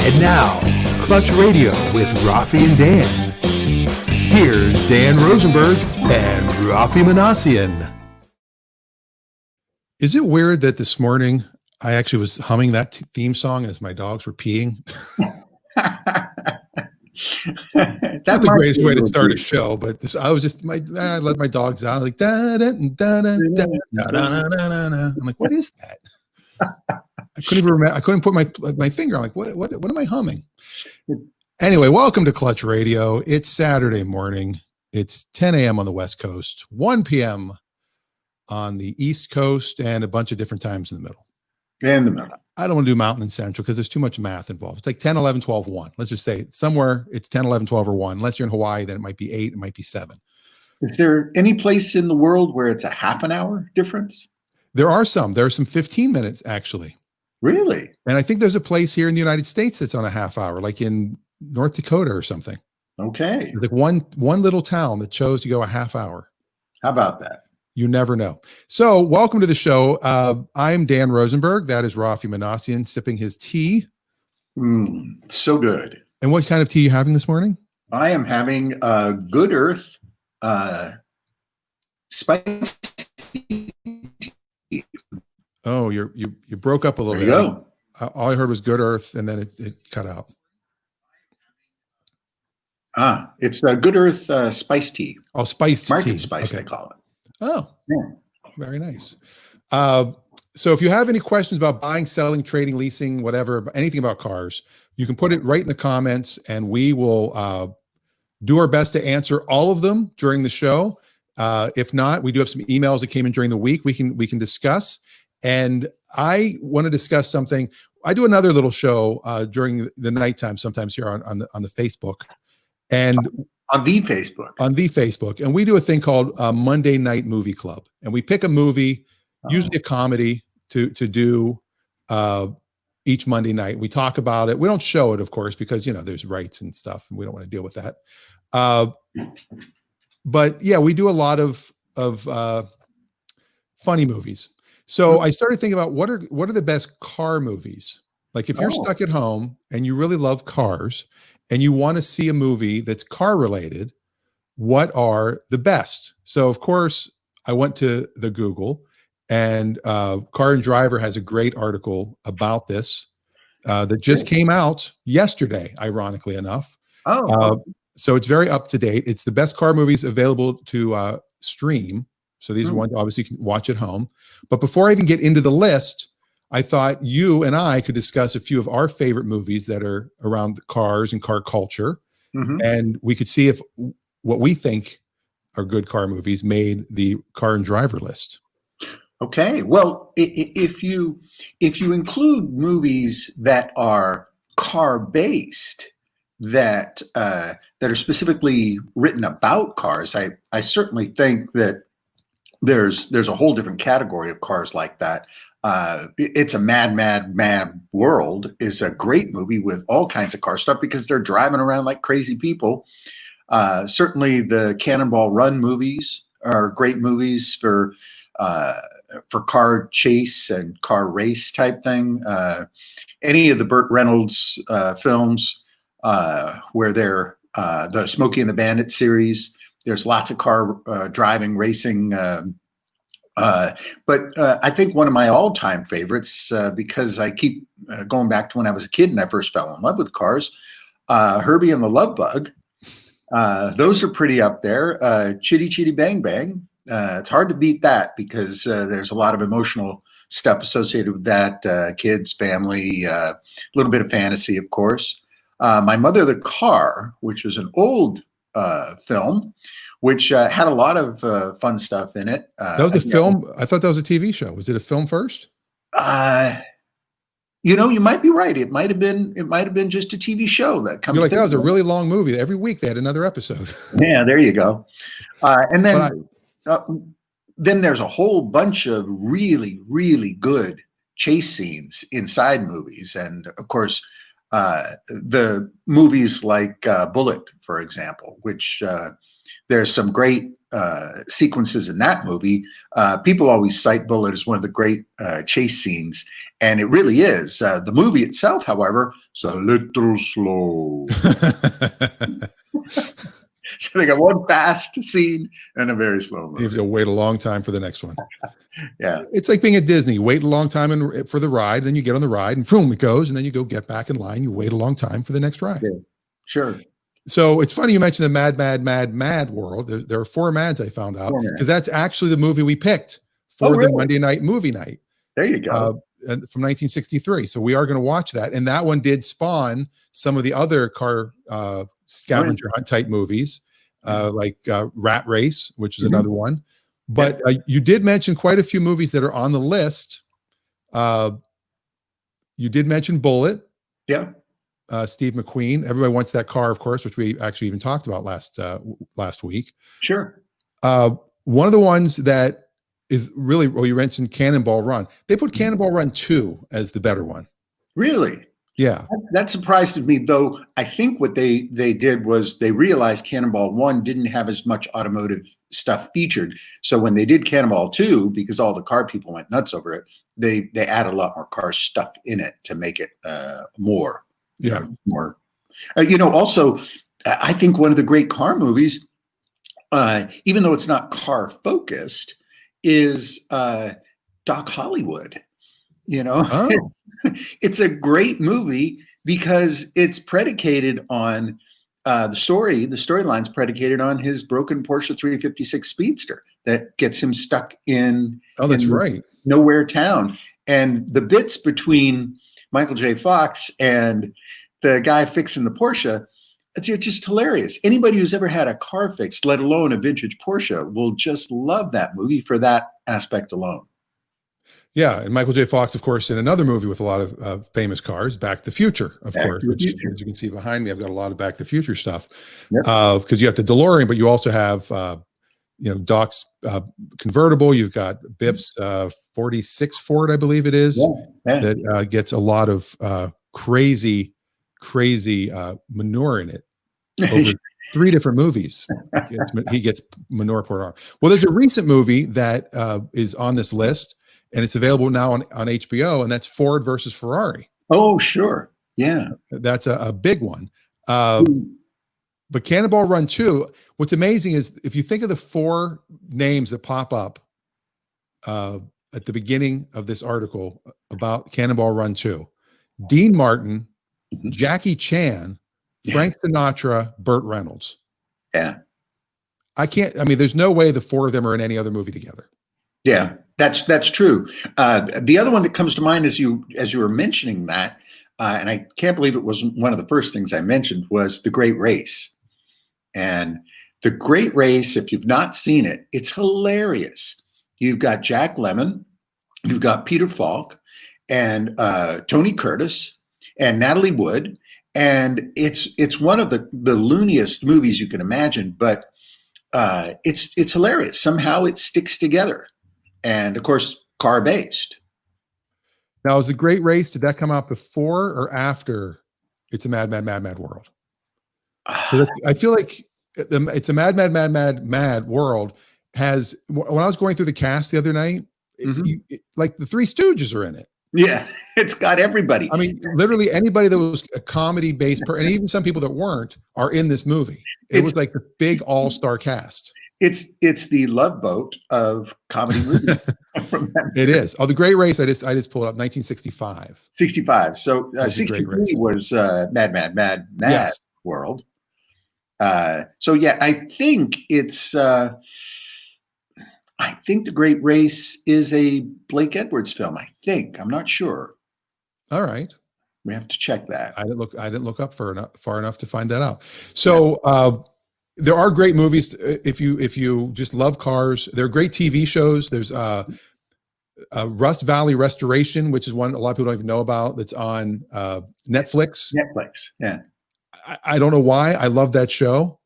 And now, Clutch Radio with RAFFI and Dan. Here's Dan Rosenberg and Rafi Manassian. Is it weird that this morning I actually was humming that theme song as my dogs were peeing? That's not the greatest way to start a show, but this, I was just I let my dogs out. I was like da da da da da da da da. I'm like, what is that? I couldn't even remember. I couldn't put my finger on. Like, what am I humming? Anyway, welcome to Clutch Radio. It's Saturday morning. It's 10 a.m. on the West Coast, 1 p.m. on the East Coast, and a bunch of different times in the middle. In the middle. I don't want to do Mountain and Central because there's too much math involved. It's like 10, 11, 12, 1. Let's just say somewhere it's 10, 11, 12, or 1. Unless you're in Hawaii, then it might be 8, it might be 7. Is there any place in the world where it's a half an hour difference? There are some. There are some 15 minutes, actually. Really? And I think there's a place here in the United States that's on a half hour, like in North Dakota or something. Okay. There's like one little town that chose to go a half hour. How about that? You never know. So welcome to the show. I'm Dan Rosenberg. That is Rafi Manassian sipping his tea. So good. And what kind of tea are you having this morning? I am having Good Earth spicy tea. Oh, you broke up a little There bit. you go. All I heard was Good Earth, and then it cut out. It's Good Earth spiced tea. Oh, spiced Market tea. spice, Okay. they call it. Oh, Yeah. Very nice. So if you have any questions about buying, selling, trading, leasing, whatever, anything about cars, you can put it right in the comments, and we will do our best to answer all of them during the show. If not, we do have some emails that came in during the week. We can discuss. And I want to discuss something. I do another little show during the nighttime, sometimes here on the Facebook, and On the Facebook. And we do a thing called Monday Night Movie Club, and we pick a movie, usually a comedy, to do each Monday night. We talk about it. We don't show it, of course, because there's rights and stuff, and we don't want to deal with that. But yeah, we do a lot of funny movies. So I started thinking about what are the best car movies? Like if you're stuck at home and you really love cars and you want to see a movie that's car related, what are the best? So of course I went to the Google, and Car and Driver has a great article about this that just came out yesterday, ironically enough. So it's very up to date. It's the best car movies available to stream. So these are ones obviously you can watch at home. But before I even get into the list, I thought you and I could discuss a few of our favorite movies that are around cars and car culture. And we could see if what we think are good car movies made the Car and Driver list. Okay. Well, if you include movies that are car based, that are specifically written about cars, I certainly think that there's a whole different category of cars like that. It's a Mad World is a great movie with all kinds of car stuff because they're driving around like crazy people. Certainly the Cannonball Run movies are great movies for car chase and car race type thing. Any of the Burt Reynolds films where they're the Smokey and the Bandit series, there's lots of car driving, racing. But I think one of my all-time favorites, because I keep going back to when I was a kid and I first fell in love with cars, Herbie and the Love Bug. Those are pretty up there. Chitty Chitty Bang Bang. It's hard to beat that because there's a lot of emotional stuff associated with that. Kids, family, a little bit of fantasy, of course. My Mother the Car, which was an old film, which had a lot of fun stuff in it. That was the film. I thought that was a TV show. Was it a film first? You might be right. It might have been just a TV show that comes. You're like, that was a really long movie. Every week they had another episode. Yeah, there you go. And then then there's a whole bunch of really, really good chase scenes inside movies, and of course, the movies like Bullet, for example, which there's some great sequences in that movie. People always cite Bullet as one of the great chase scenes, and it really is. The movie itself, however, is a little slow. So they got one fast scene and a very slow movie. You have to wait a long time for the next one. Yeah. It's like being at Disney. You wait a long time for the ride, then you get on the ride and boom, it goes, and then you go get back in line. You wait a long time for the next ride. Yeah. Sure. So it's funny you mentioned the Mad World. There are 4 Mads I found out, because that's actually the movie we picked for the Monday night movie night. There you go. From 1963. So we are going to watch that. And that one did spawn some of the other car scavenger hunt type movies, like Rat Race, which is another one. But you did mention quite a few movies that are on the list. You did mention Bullet. Yeah. Steve McQueen. Everybody wants that car, of course, which we actually even talked about last week. Sure. One of the ones that is really, well, you mentioned Cannonball Run. They put Cannonball Run 2 as the better one. Really? Yeah. That surprised me, though. I think what they did was they realized Cannonball 1 didn't have as much automotive stuff featured. So when they did Cannonball 2, because all the car people went nuts over it, they add a lot more car stuff in it to make it more. Yeah. More. Also, I think one of the great car movies, even though it's not car focused, is Doc Hollywood. It's a great movie because it's predicated on the storyline's predicated on his broken Porsche 356 Speedster that gets him stuck in nowhere town. And the bits between Michael J. Fox and the guy fixing the Porsche, they're just hilarious. Anybody who's ever had a car fixed, let alone a vintage Porsche, will just love that movie for that aspect alone. Yeah, and Michael J. Fox, of course, in another movie with a lot of famous cars, Back to the Future, of course, which, as you can see behind me, I've got a lot of Back to the Future stuff. Because you have the DeLorean, but you also have, Doc's convertible. You've got Biff's 46 Ford, I believe it is, that gets a lot of crazy manure in it over 3 different movies. He gets manure poured on. Well, there's a recent movie that is on this list, and it's available now on HBO, and that's Ford versus Ferrari. Oh, sure. Yeah. That's a big one. But Cannonball Run 2, what's amazing is if you think of the 4 names that pop up at the beginning of this article about Cannonball Run 2, Dean Martin, Jackie Chan, Frank Sinatra, Burt Reynolds. Yeah. There's no way the 4 of them are in any other movie together. Yeah, that's true. The other one that comes to mind as you were mentioning that, and I can't believe it was one of the first things I mentioned, was The Great Race. And The Great Race, if you've not seen it, it's hilarious. You've got Jack Lemmon, you've got Peter Falk, and Tony Curtis, and Natalie Wood, and it's one of the looniest movies you can imagine, but it's hilarious. Somehow it sticks together, and of course, car based. Now, is The Great Race, did that come out before or after It's a Mad World? I feel like It's a Mad World has, when I was going through the cast the other night, like the Three Stooges are in it. Yeah, it's got everybody. I mean, literally anybody that was a comedy-based person, and even some people that weren't, are in this movie. It was like the big all-star cast. It's the Love Boat of comedy movies. It is. Oh, The Great Race, I just pulled up 1965. 65. So 63 was Mad Yes. World. So yeah, I think it's I think The Great Race is a Blake Edwards film. I think. I'm not sure. All right. We have to check that. I didn't look up far enough to find that out. So there are great movies if you just love cars. There are great TV shows. There's Rust Valley Restoration, which is one a lot of people don't even know about. That's on Netflix. Yeah. I don't know why. I love that show.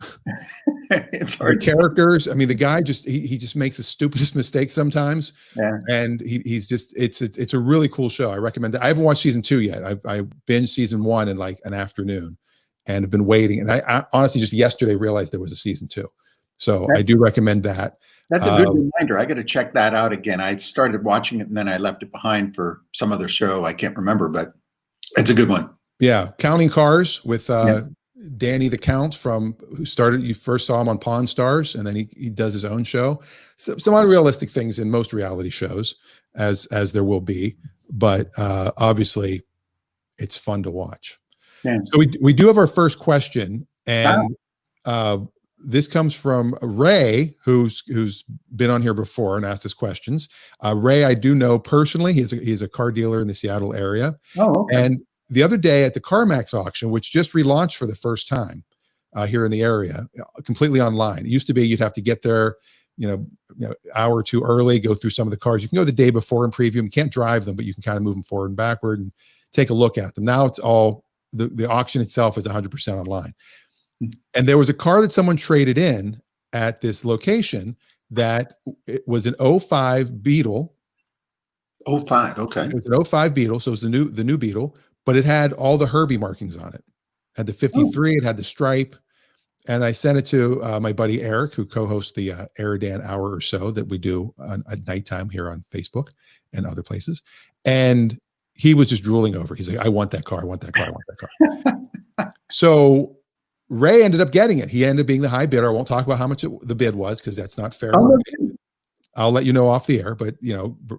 It's hard. The characters. I mean, the guy he just makes the stupidest mistakes sometimes. Yeah. And he's just it's a really cool show. I recommend it. I haven't watched season 2 yet. I binged season 1 in like an afternoon and have been waiting. And I honestly just yesterday realized there was a season 2. So I do recommend that. That's a good reminder. I got to check that out again. I started watching it and then I left it behind for some other show. I can't remember, but it's a good one. Yeah, Counting Cars with Yeah. Danny the Count who started. You first saw him on Pawn Stars, and then he does his own show. So, some unrealistic things in most reality shows, as there will be, but obviously, it's fun to watch. Yeah. So we do have our first question, and this comes from Ray, who's been on here before and asked us questions. Ray, I do know personally. He's a car dealer in the Seattle area. Oh, okay. And the other day at the CarMax auction, which just relaunched for the first time here in the area, completely online. It used to be you'd have to get there, hour or two early, go through some of the cars. You can go the day before and preview them. You can't drive them, but you can kind of move them forward and backward and take a look at them. Now it's all the auction itself is 100% online. And there was a car that someone traded in at this location that it was an 05 Beetle. 05, okay. It was an 05 Beetle, so it was the new Beetle, but it had all the Herbie markings on it. Had the 53, It had the stripe. And I sent it to my buddy Eric, who co-hosts the Aradan Hour or so that we do at nighttime here on Facebook and other places. And he was just drooling over. He's like, I want that car. I want that car. I want that car. So Ray ended up getting it. He ended up being the high bidder. I won't talk about how much the bid was because that's not fair. I'll let you know off the air, but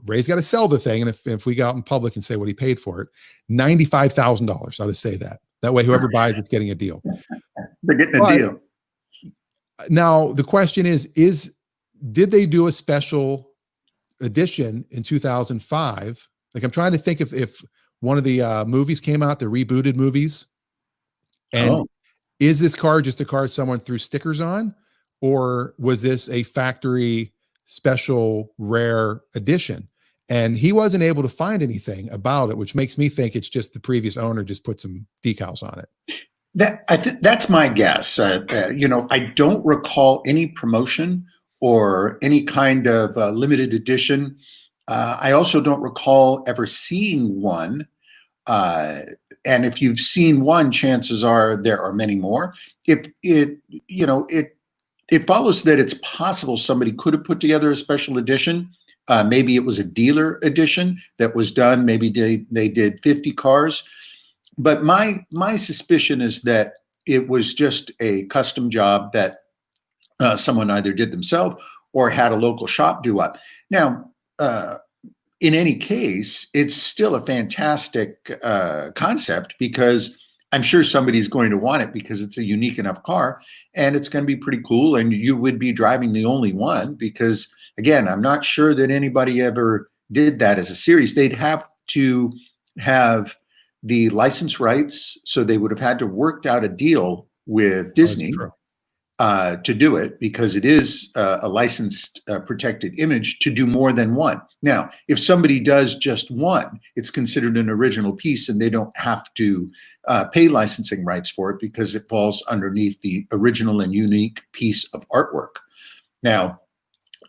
Ray's got to sell the thing. And if we go out in public and say what he paid for it, $95,000. I'll just say that. That way, whoever buys it's getting a deal. They're getting a deal. Now the question is did they do a special edition in 2005? Like I'm trying to think if one of the movies came out, the rebooted movies, and is this car just a car someone threw stickers on, or was this a factory special rare edition? And he wasn't able to find anything about it, which makes me think it's just the previous owner just put some decals on it. That's my guess. I don't recall any promotion or any kind of limited edition. I also don't recall ever seeing one. And if you've seen one, chances are there are many more. It follows that it's possible somebody could have put together a special edition. Maybe it was a dealer edition that was done. Maybe they did 50 cars. But my suspicion is that it was just a custom job that someone either did themselves or had a local shop do up. Now, in any case, it's still a fantastic concept because I'm sure somebody's going to want it because it's a unique enough car and it's going to be pretty cool. And you would be driving the only one because, again, I'm not sure that anybody ever did that as a series. They'd have to have the license rights. So they would have had to work out a deal with Disney to do it because it is a licensed protected image to do more than one. Now, if somebody does just one, it's considered an original piece and they don't have to pay licensing rights for it because it falls underneath the original and unique piece of artwork. Now,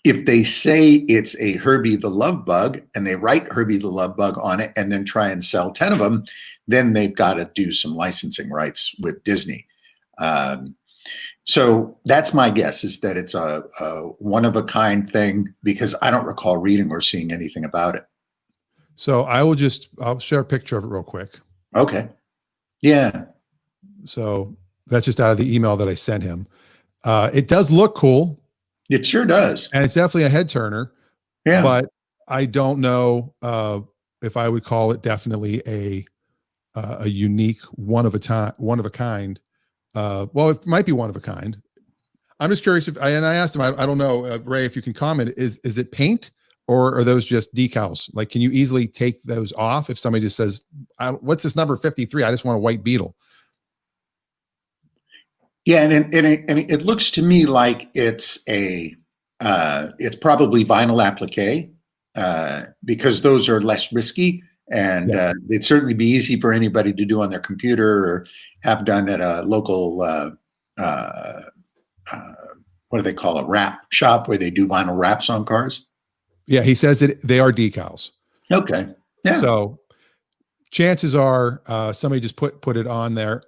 if they say it's a Herbie the Love Bug and they write Herbie the Love Bug on it and then try and sell 10 of them, then they've got to do some licensing rights with Disney. So that's my guess, is that it's a one-of-a-kind thing because I don't recall reading or seeing anything about it. So I'll share a picture of it real quick. Okay. Yeah. So that's just out of the email that I sent him. It does look cool. It sure does. And it's definitely a head turner. Yeah. But I don't know if I would call it definitely a unique one of a kind. Well, it might be one of a kind. I'm just curious and I asked him, I don't know, Ray, if you can comment, is it paint or are those just decals? Like, can you easily take those off if somebody just says, what's this number 53? I just want a white Beetle. Yeah, and it looks to me like it's probably vinyl applique because those are less risky, and it'd certainly be easy for anybody to do on their computer or have done at a local what do they call, a wrap shop where they do vinyl wraps on cars. Yeah, he says they are decals. Okay. Yeah. So chances are somebody just put it on there.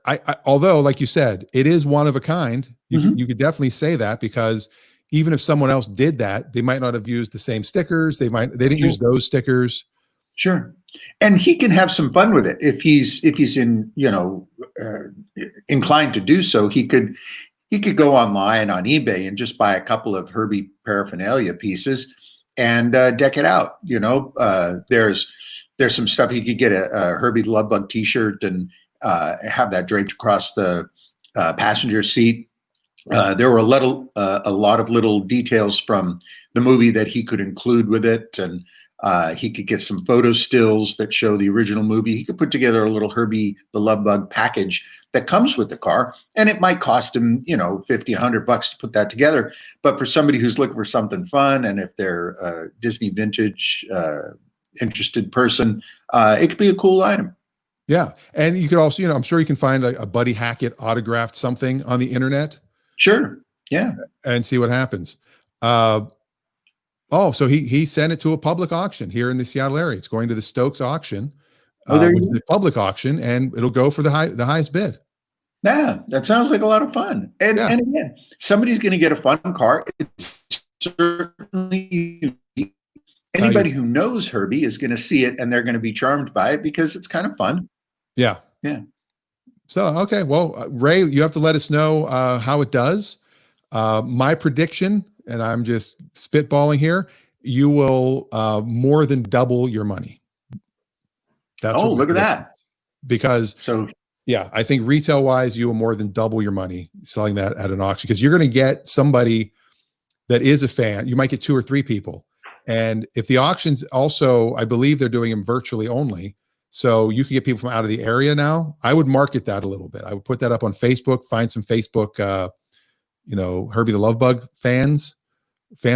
Although, like you said, it is one of a kind. You could definitely say that, because even if someone else did that, they might not have used the same stickers. They didn't use those stickers. Sure. And he can have some fun with it if he's in, inclined to do so. He could go online on eBay and just buy a couple of Herbie paraphernalia pieces and deck it out. There's some stuff. He could get a Herbie the Love Bug T-shirt and have that draped across the passenger seat. There were a lot of little details from the movie that he could include with it, and he could get some photo stills that show the original movie. He could put together a little Herbie the Love Bug package that comes with the car, and it might cost him, $50, $100 to put that together. But for somebody who's looking for something fun, and if they're a Disney vintage interested person, it could be a cool item. Yeah, and you could also, I'm sure you can find a Buddy Hackett autographed something on the internet. Sure. Yeah. And see what happens. So he sent it to a public auction here in the Seattle area. It's going to the Stokes auction, which is a public auction, and it'll go for the highest bid. Yeah, that sounds like a lot of fun. And again, somebody's going to get a fun car. It's certainly unique. Anybody who knows Herbie is going to see it, and they're going to be charmed by it because it's kind of fun. Yeah. Yeah. So, okay. Well, Ray, you have to let us know how it does. My prediction, and I'm just spitballing here, you will more than double your money. Look at that. Because I think retail wise, you will more than double your money selling that at an auction, because you're going to get somebody that is a fan. You might get 2 or 3 people. And if the auctions also, I believe they're doing them virtually only. So you can get people from out of the area now. I would market that a little bit. I would put that up on Facebook, find some Facebook, Herbie the Love Bug fan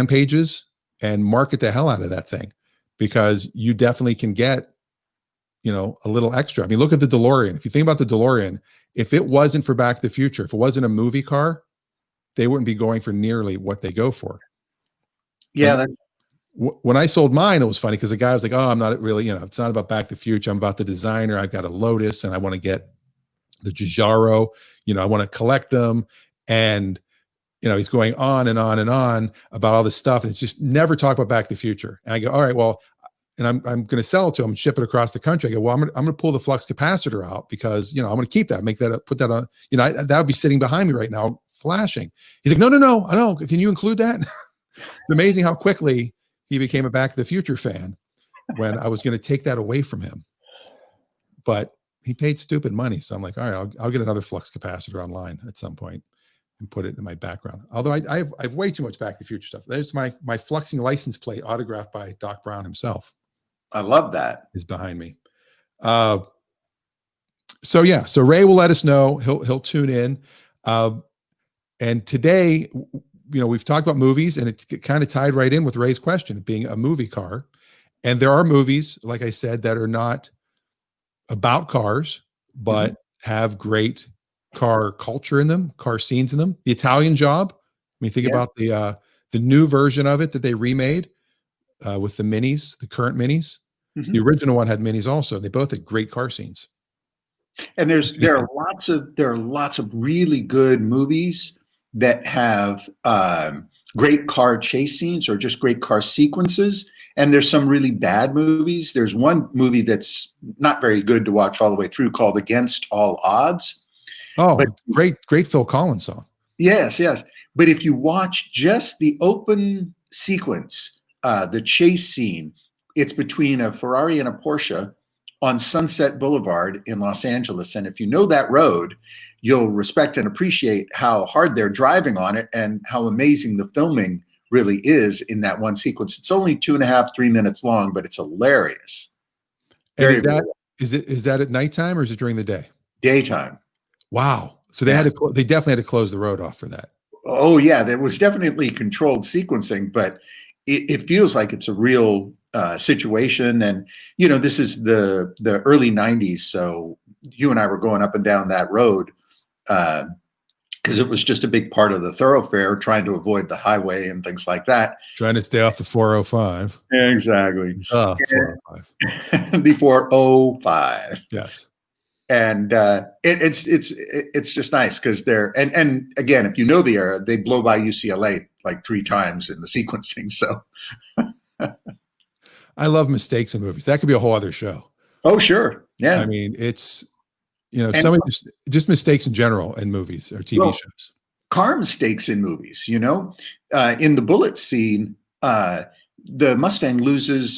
pages, and market the hell out of that thing, because you definitely can get, a little extra. I mean, look at the DeLorean. If you think about the DeLorean, if it wasn't for Back to the Future, if it wasn't a movie car, they wouldn't be going for nearly what they go for. Yeah. When I sold mine, it was funny because the guy was like, "Oh, I'm not really, it's not about Back to the Future. I'm about the designer. I've got a Lotus, and I want to get the Giugiaro. I want to collect them." And he's going on and on and on about all this stuff, and it's just never talk about Back to the Future. And I go, "All right, well," and I'm going to sell it to him and ship it across the country. I go, "Well, I'm going to pull the flux capacitor out because I'm going to keep that, make that up, put that on. That would be sitting behind me right now, flashing." He's like, "No, I don't. Can you include that?" It's amazing how quickly he became a Back to the Future fan when I was going to take that away from him. But he paid stupid money. So I'm like, all right, I'll get another flux capacitor online at some point and put it in my background. Although I have way too much Back to the Future stuff. There's my fluxing license plate autographed by Doc Brown himself. I love that. Is behind me. So Ray will let us know. He'll tune in. And today, we've talked about movies, and it's kind of tied right in with Ray's question, being a movie car. And there are movies, like I said, that are not about cars, but have great car culture in them, car scenes in them. The Italian Job. I mean, think about the new version of it that they remade with the minis, the current minis. Mm-hmm. The original one had minis also. They both had great car scenes. And there are lots of really good movies that have great car chase scenes or just great car sequences. And there's some really bad movies. There's one movie that's not very good to watch all the way through called Against All Odds. Oh, but great Phil Collins song. Yes. But if you watch just the open sequence, the chase scene, it's between a Ferrari and a Porsche on Sunset Boulevard in Los Angeles. And if you know that road, you'll respect and appreciate how hard they're driving on it and how amazing the filming really is in that one sequence. It's only 2.5, 3 minutes long, but it's hilarious. And is that at nighttime or is it during the day? Daytime. Wow. So they they definitely had to close the road off for that. Oh yeah. There was definitely controlled sequencing, but it feels like it's a real situation. And, this is the early 90s. So you and I were going up and down that road because it was just a big part of the thoroughfare, trying to avoid the highway and things like that. Trying to stay off the 405. Exactly. 405. Before '05. Yes. And it's just nice because they're and again, if you know the era, they blow by UCLA like 3 times in the sequencing. So I love mistakes in movies. That could be a whole other show. oh sure, yeah. I mean, it's some just mistakes in general in movies or TV shows. Car mistakes in movies. In the bullet scene, the Mustang loses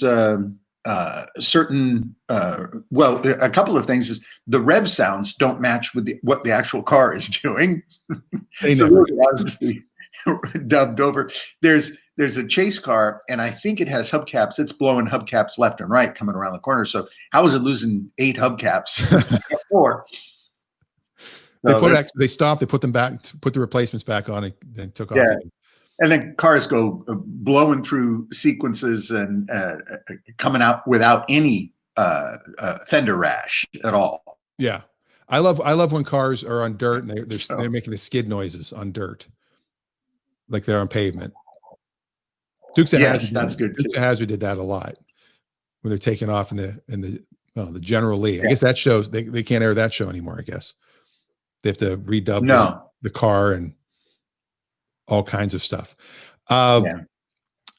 certain a couple of things is the rev sounds don't match with what the actual car is doing. So those are obviously dubbed over. There's a chase car, and I think it has hubcaps. It's blowing hubcaps left and right coming around the corner. So how is it losing 8 hubcaps? 4. They stopped, they put them back, put the replacements back on, and then took off. Yeah. And then cars go blowing through sequences and coming out without any fender rash at all. Yeah, I love when cars are on dirt and they're making the skid noises on dirt, like they're on pavement. Dukes of Hazzard, that's good. Dukes of Hazzard did that a lot when they're taking off in the General Lee. I guess that shows they can't air that show anymore. I guess they have to redub the car and all kinds of stuff.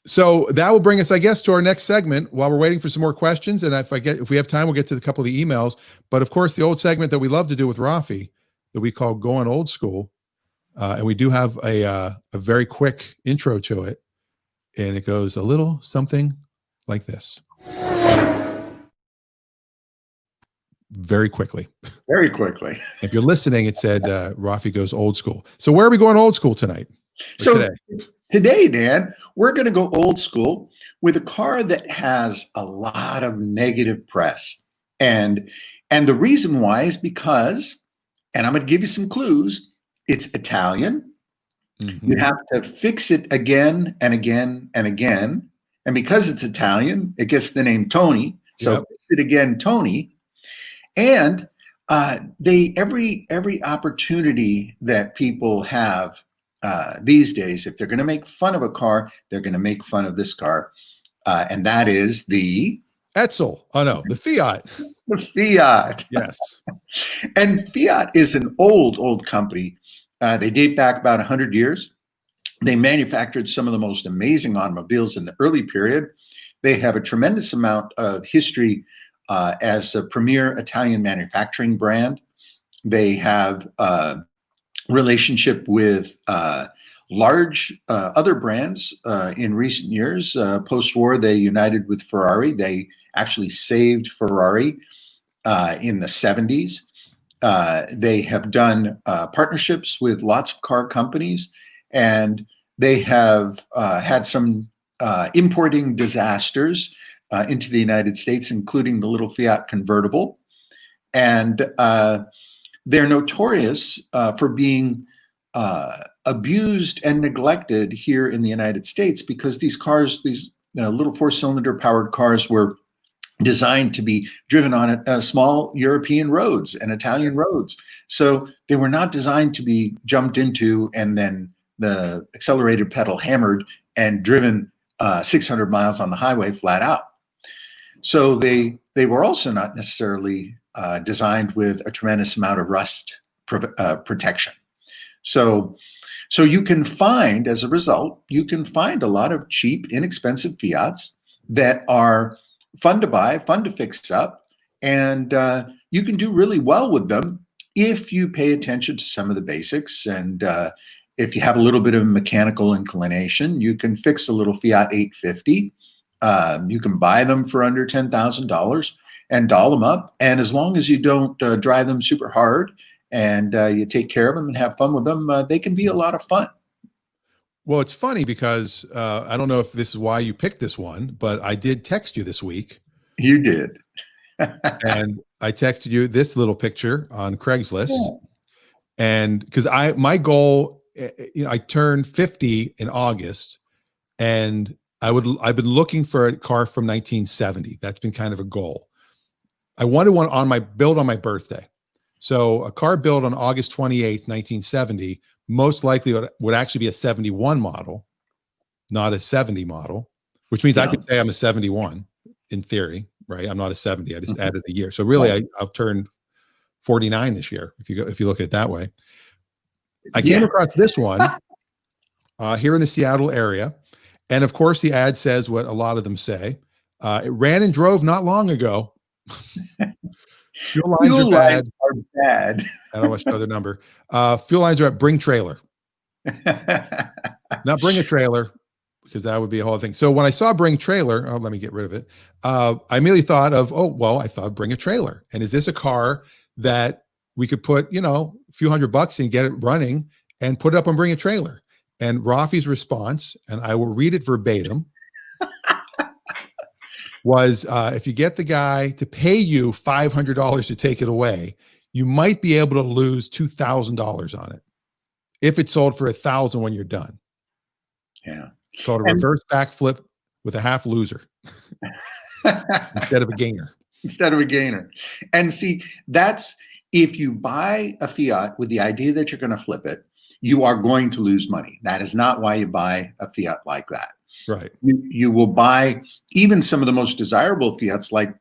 So that will bring us, I guess, to our next segment while we're waiting for some more questions. And if we have time, we'll get to a couple of the emails. But of course, the old segment that we love to do with RAFFI that we call Going Old School. And we do have a very quick intro to it. And it goes a little something like this. Very quickly. Very quickly. If you're listening, it said RAFFI goes old school. So where are we going old school tonight? So today, Dan, we're going to go old school with a car that has a lot of negative press. And the reason why is because, and I'm going to give you some clues, it's Italian. Mm-hmm. You have to fix it again and again and again. And because it's Italian, it gets the name Tony. So fix it again, Tony. And every opportunity that people have these days, if they're going to make fun of a car, they're going to make fun of this car. And that is the Edsel. Oh, no, the Fiat. The Fiat. Yes. And Fiat is an old company. They date back about 100 years. They manufactured some of the most amazing automobiles in the early period. They have a tremendous amount of history as a premier Italian manufacturing brand. They have relationship with large other brands in recent years. Post-war, they united with Ferrari. They actually saved Ferrari in the 70s. They have done partnerships with lots of car companies, and they have had some importing disasters into the United States, including the little Fiat convertible. And they're notorious for being abused and neglected here in the United States because these cars, these little 4-cylinder powered cars, were designed to be driven on small European roads and Italian roads. So they were not designed to be jumped into and then the accelerated pedal hammered and driven 600 miles on the highway flat out. So they were also not necessarily designed with a tremendous amount of rust protection. So you can find, as a result, you can find a lot of cheap, inexpensive Fiats that are fun to buy, fun to fix up, and you can do really well with them if you pay attention to some of the basics. And if you have a little bit of mechanical inclination, you can fix a little Fiat 850. You can buy them for under $10,000 and doll them up. And as long as you don't drive them super hard and you take care of them and have fun with them, they can be a lot of fun. Well, it's funny because I don't know if this is why you picked this one, but I did text you this week. You did. And I texted you this little picture on Craigslist. Yeah. And because my goal, I turned 50 in August, and I've been looking for a car from 1970. That's been kind of a goal. I wanted one built on my birthday. So a car built on August 28th, 1970, most likely would actually be a 71 model, not a 70 model, which means I could say I'm a 71 in theory, right? I'm not a 70. I just added a year. So really, I'll turn 49 this year if you look at it that way. I came across this one here in the Seattle area. And of course, the ad says what a lot of them say. It ran and drove not long ago. Fuel lines are bad. I don't want to show the number. Fuel lines are at bring trailer. Not bring a trailer, because that would be a whole thing. So when I saw bring trailer, let me get rid of it. I immediately thought of, I thought bring a trailer. And is this a car that we could put, a few $100 and get it running and put it up and bring a trailer? And RAFFI's response, and I will read it verbatim, was if you get the guy to pay you $500 to take it away, you might be able to lose $2,000 on it if it's sold for $1,000 when you're done. Yeah. It's called a reverse backflip with a half loser instead of a gainer. Instead of a gainer. And see, that's if you buy a Fiat with the idea that you're going to flip it, you are going to lose money. That is not why you buy a Fiat like that. Right. You will buy even some of the most desirable Fiats, like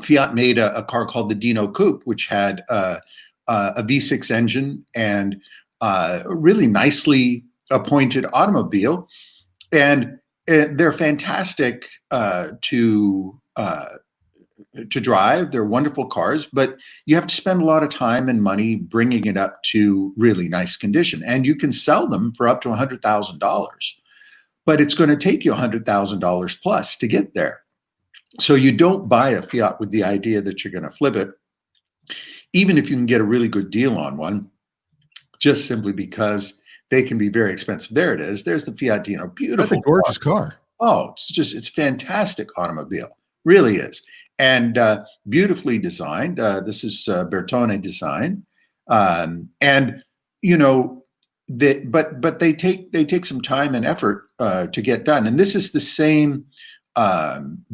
Fiat made a car called the Dino Coupe, which had a V6 engine and a really nicely appointed automobile. And they're fantastic to drive. They're wonderful cars, but you have to spend a lot of time and money bringing it up to really nice condition. And you can sell them for up to $100,000, but it's going to take you $100,000 plus to get there. So you don't buy a Fiat with the idea that you're going to flip it, even if you can get a really good deal on one, just simply because they can be very expensive. There it is. There's the Fiat Dino. Beautiful. That's a gorgeous car. Oh, it's fantastic automobile. Really is. And beautifully designed. This is Bertone design. But they take some time and effort to get done. And this is the same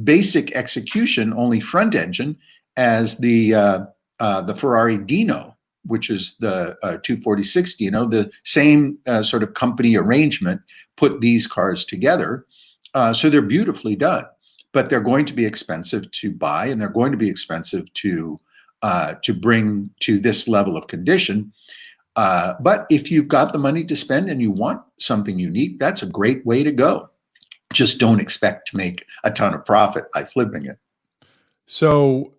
basic execution, only front engine, as the Ferrari Dino, which is the 246 Dino. The same sort of company arrangement put these cars together. So they're beautifully done, but they're going to be expensive to buy, and they're going to be expensive to bring to this level of condition. But if you've got the money to spend and you want something unique, that's a great way to go. Just don't expect to make a ton of profit by flipping it. So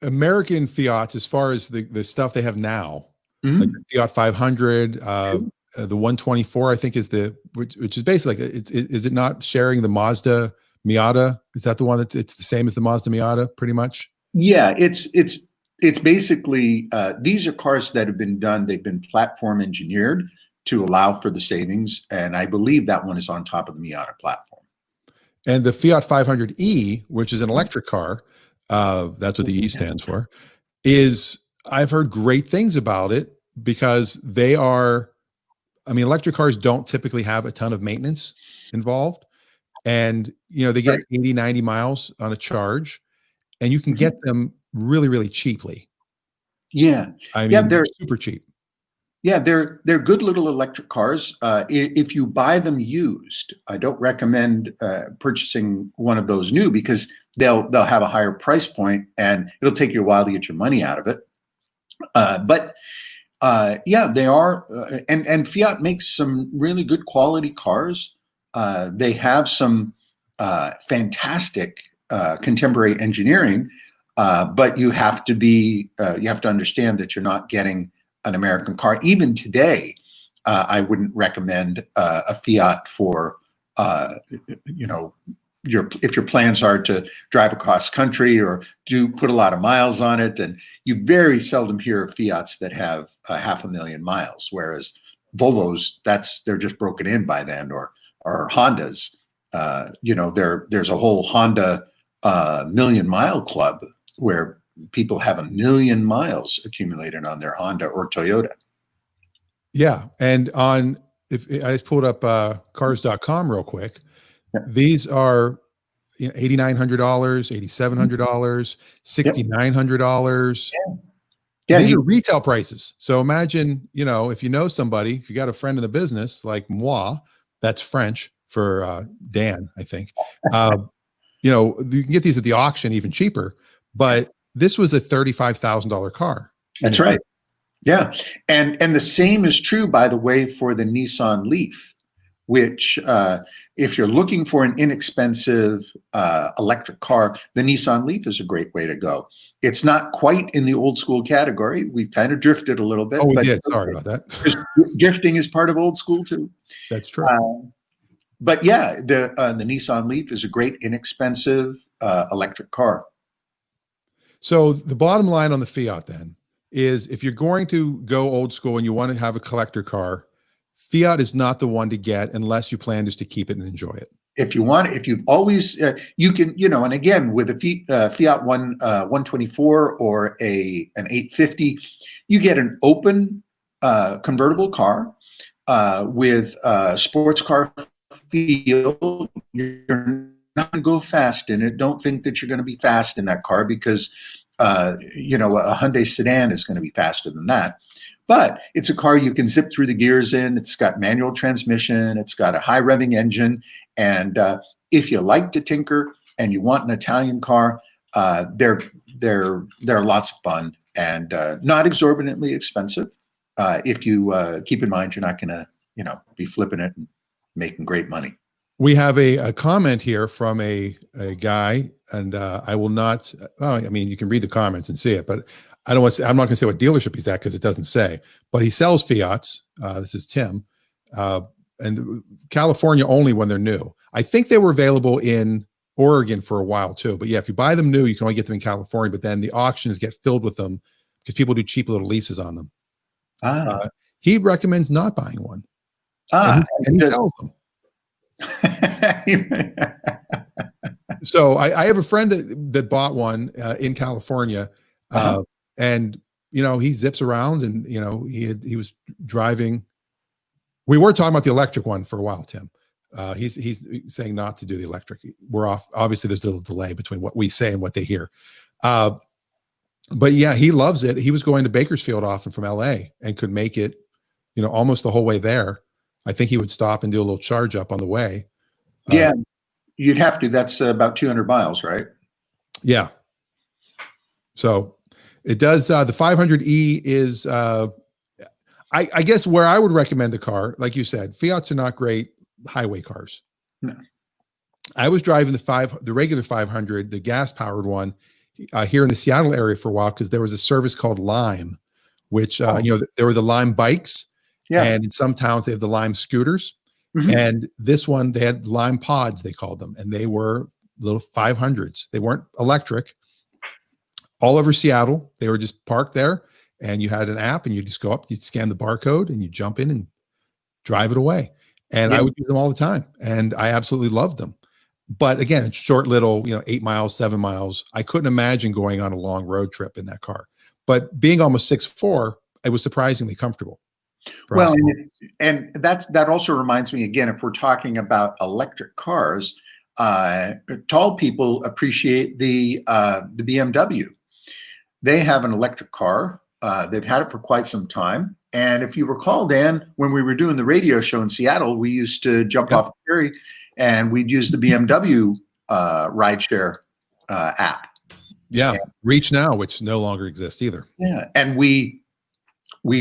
American Fiats, as far as the stuff they have now, like the Fiat 500, the 124, I think is which is basically like, is it not sharing the Mazda Miata? Is that the one it's the same as the Mazda Miata pretty much? Yeah, it's basically, these are cars that have been done. They've been platform engineered to allow for the savings. And I believe that one is on top of the Miata platform. And the Fiat 500e, which is an electric car, that's what the E stands for, I've heard great things about it because electric cars don't typically have a ton of maintenance involved. And, they get 80, 90 miles on a charge, and you can get them really, really cheaply. Yeah. They're super cheap. Yeah, they're good little electric cars. If you buy them used, I don't recommend purchasing one of those new, because they'll have a higher price point and it'll take you a while to get your money out of it. But they are, and Fiat makes some really good quality cars. They have some fantastic contemporary engineering, but you have to understand that you're not getting an American car. Even today, I wouldn't recommend a Fiat for, if your plans are to drive across country or do put a lot of miles on it. And you very seldom hear of Fiats that have 500,000 miles, whereas Volvos, they're just broken in by then, or Hondas. There's a whole Honda million-mile club where people have 1 million miles accumulated on their Honda or Toyota. Yeah. And if I just pulled up cars.com real quick, these are $8,900, $8,700, $6,900. Yeah, These are retail prices. So imagine, if you know somebody, if you got a friend in the business like moi, that's French for Dan, I think. You can get these at the auction even cheaper, but this was a $35,000 car. that's right. Yeah. And the same is true, by the way, for the Nissan Leaf, which if you're looking for an inexpensive electric car, the Nissan Leaf is a great way to go. It's not quite in the old school category. We kind of drifted a little bit. Oh, we did. Sorry about that. Drifting is part of old school too. That's true. But yeah, the Nissan Leaf is a great inexpensive electric car. So the bottom line on the Fiat then is, if you're going to go old school and you want to have a collector car, Fiat is not the one to get unless you plan just to keep it and enjoy it. If you've always, you can, and again, with a Fiat 124 or an 850, you get an open convertible car with sports car feel. You're not going to go fast in it. Don't think that you're going to be fast in that car, because a Hyundai sedan is going to be faster than that. But it's a car you can zip through the gears in. It's got manual transmission. It's got a high revving engine. And if you like to tinker and you want an Italian car, they're lots of fun and not exorbitantly expensive. If you keep in mind, you're not going to be flipping it and making great money. We have a comment here from a guy, and I will not. Well, I mean, you can read the comments and see it, but I'm not going to say what dealership he's at because it doesn't say. But he sells Fiats. This is Tim, and California only when they're new. I think they were available in Oregon for a while too. But yeah, if you buy them new, you can only get them in California. But then the auctions get filled with them because people do cheap little leases on them. He recommends not buying one. And he sells them. So I have a friend that bought one in California, and he zips around, and he was driving. We were talking about the electric one for a while, Tim. He's saying not to do the electric. We're off. Obviously, there's a little delay between what we say and what they hear. But yeah, he loves it. He was going to Bakersfield often from LA and could make it, almost the whole way there. I think he would stop and do a little charge up on the way. Yeah, you'd have to. That's about 200 miles, right? Yeah. So it does. The 500e is, I guess, where I would recommend the car. Like you said, Fiats are not great highway cars. No. I was driving the regular 500, the gas powered one, here in the Seattle area for a while, because there was a service called Lime, which there were the Lime bikes. Yeah. And in some towns, they have the Lime scooters. Mm-hmm. And this one, they had Lime pods, they called them. And they were little 500s. They weren't electric. All over Seattle, they were just parked there. And you had an app, and you just go up, you'd scan the barcode, and you jump in and drive it away. And I would use them all the time. And I absolutely loved them. But again, it's short little, 8 miles, 7 miles. I couldn't imagine going on a long road trip in that car. But being almost 6'4", it was surprisingly comfortable. Well, and that also reminds me, again, if we're talking about electric cars, tall people appreciate the BMW. They have an electric car. They've had it for quite some time. And if you recall, Dan, when we were doing the radio show in Seattle, we used to jump off the ferry and we'd use the BMW rideshare app. Yeah, Reach Now, which no longer exists either. Yeah, and we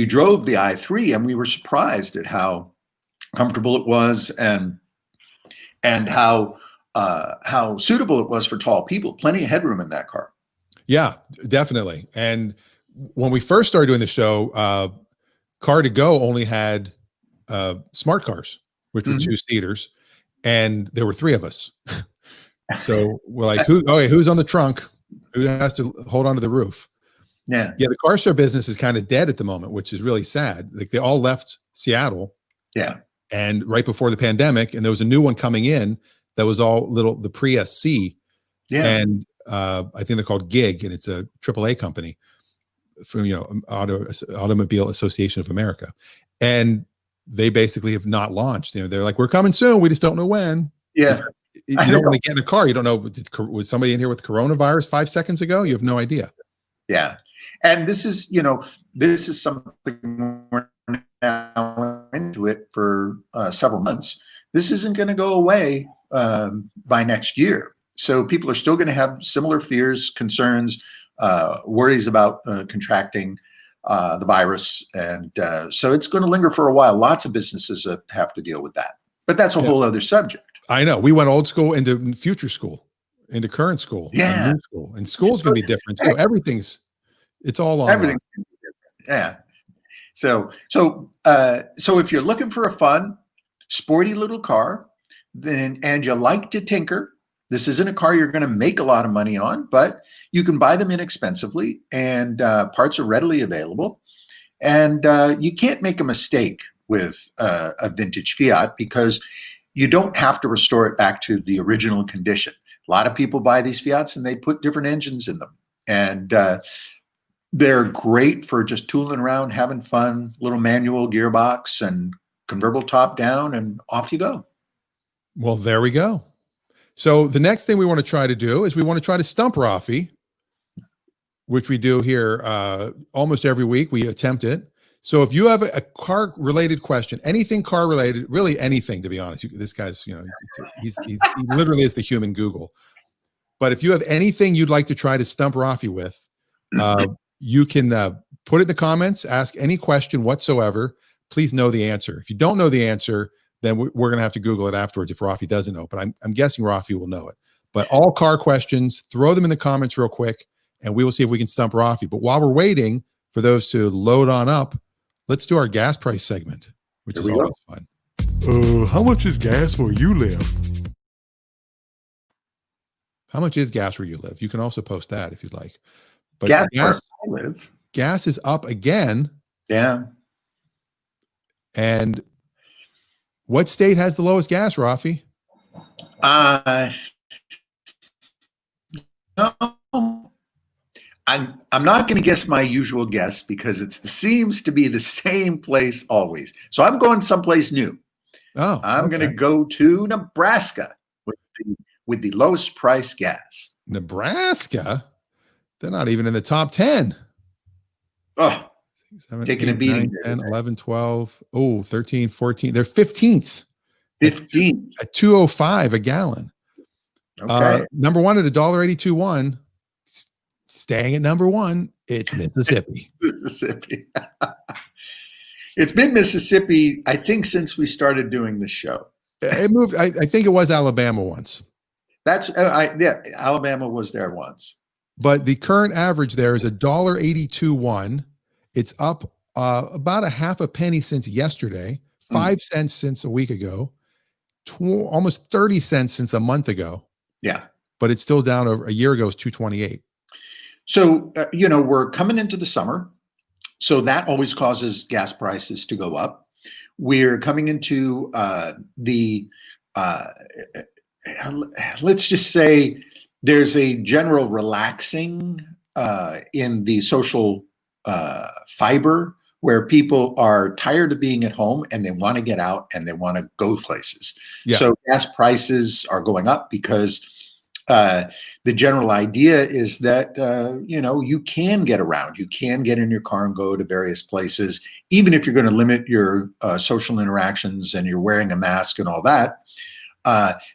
drove the i3, and we were surprised at how comfortable it was, and how suitable it was for tall people. Plenty of headroom in that car. Yeah, definitely. And when we first started doing the show, Car2Go only had smart cars, which were 2-seaters, and there were 3 of us. So we're like, who's on the trunk? Who has to hold on to the roof? Yeah, the car share business is kind of dead at the moment, which is really sad. Like, they all left Seattle. Yeah. And right before the pandemic, and there was a new one coming in that was all the pre-SC. Yeah. And I think they're called Gig, and it's a AAA company from, Automobile Association of America. And they basically have not launched. They're like, we're coming soon. We just don't know when. Yeah. You don't want to get in a car. You don't know, was somebody in here with coronavirus 5 seconds ago? You have no idea. Yeah. And this is, this is something we're now into it for several months. This isn't going to go away by next year. So people are still going to have similar fears, concerns, worries about contracting the virus. And so it's going to linger for a while. Lots of businesses have to deal with that. But that's a whole other subject. I know. We went old school into future school, into current school, Yeah. and new school. And school's going to be different too. It's all online. Everything's different. Yeah. So if you're looking for a fun, sporty little car, and you like to tinker, this isn't a car you're going to make a lot of money on, but you can buy them inexpensively, and parts are readily available. And you can't make a mistake with a vintage Fiat, because you don't have to restore it back to the original condition. A lot of people buy these Fiats and they put different engines in them. And they're great for just tooling around, having fun, little manual gearbox and convertible top down, and off you go. Well, there we go. So the next thing we want to try to do is we want to try to stump RAFFI, which we do here almost every week. We attempt it. So if you have a car related question, anything car related, really anything, to be honest, this guy's, he literally is the human Google. But if you have anything you'd like to try to stump RAFFI with, you can put it in the comments, ask any question whatsoever. Please know the answer. If you don't know the answer, then we're going to have to Google it afterwards if RAFFI doesn't know. But I'm guessing RAFFI will know it. But all car questions, throw them in the comments real quick, and we will see if we can stump RAFFI. But while we're waiting for those to load on up, let's do our gas price segment, which is always fun. How much is gas where you live? How much is gas where you live? You can also post that if you'd like. But gas is up again. Yeah. And what state has the lowest gas, RAFFI? No. I'm not going to guess my usual guess, because seems to be the same place always. So I'm going someplace new. I'm going to go to Nebraska with the lowest price gas. Nebraska? They're not even in the top 10. Oh, 7, taking 8, a beating. 9, 10, 11, 12, 13, 14. They're 15th. 15th. At $2.05 a gallon. Okay. Number one at $1.82.1. Staying at number one, it's Mississippi. Mississippi. It's been Mississippi, I think, since we started doing the show. It moved. I think it was Alabama once. Alabama was there once. But the current average there is $1.82.1. It's up about a half a penny since yesterday, 5 cents since a week ago, almost 30 cents since a month ago. Yeah. But it's still down. Over a year ago, it was $2.28. So, we're coming into the summer. So that always causes gas prices to go up. We're coming into let's just say there's a general relaxing in the social fiber, where people are tired of being at home and they want to get out and they want to go places. Yeah. So gas prices are going up because the general idea is that, you can get around, you can get in your car and go to various places, even if you're going to limit your social interactions and you're wearing a mask and all that.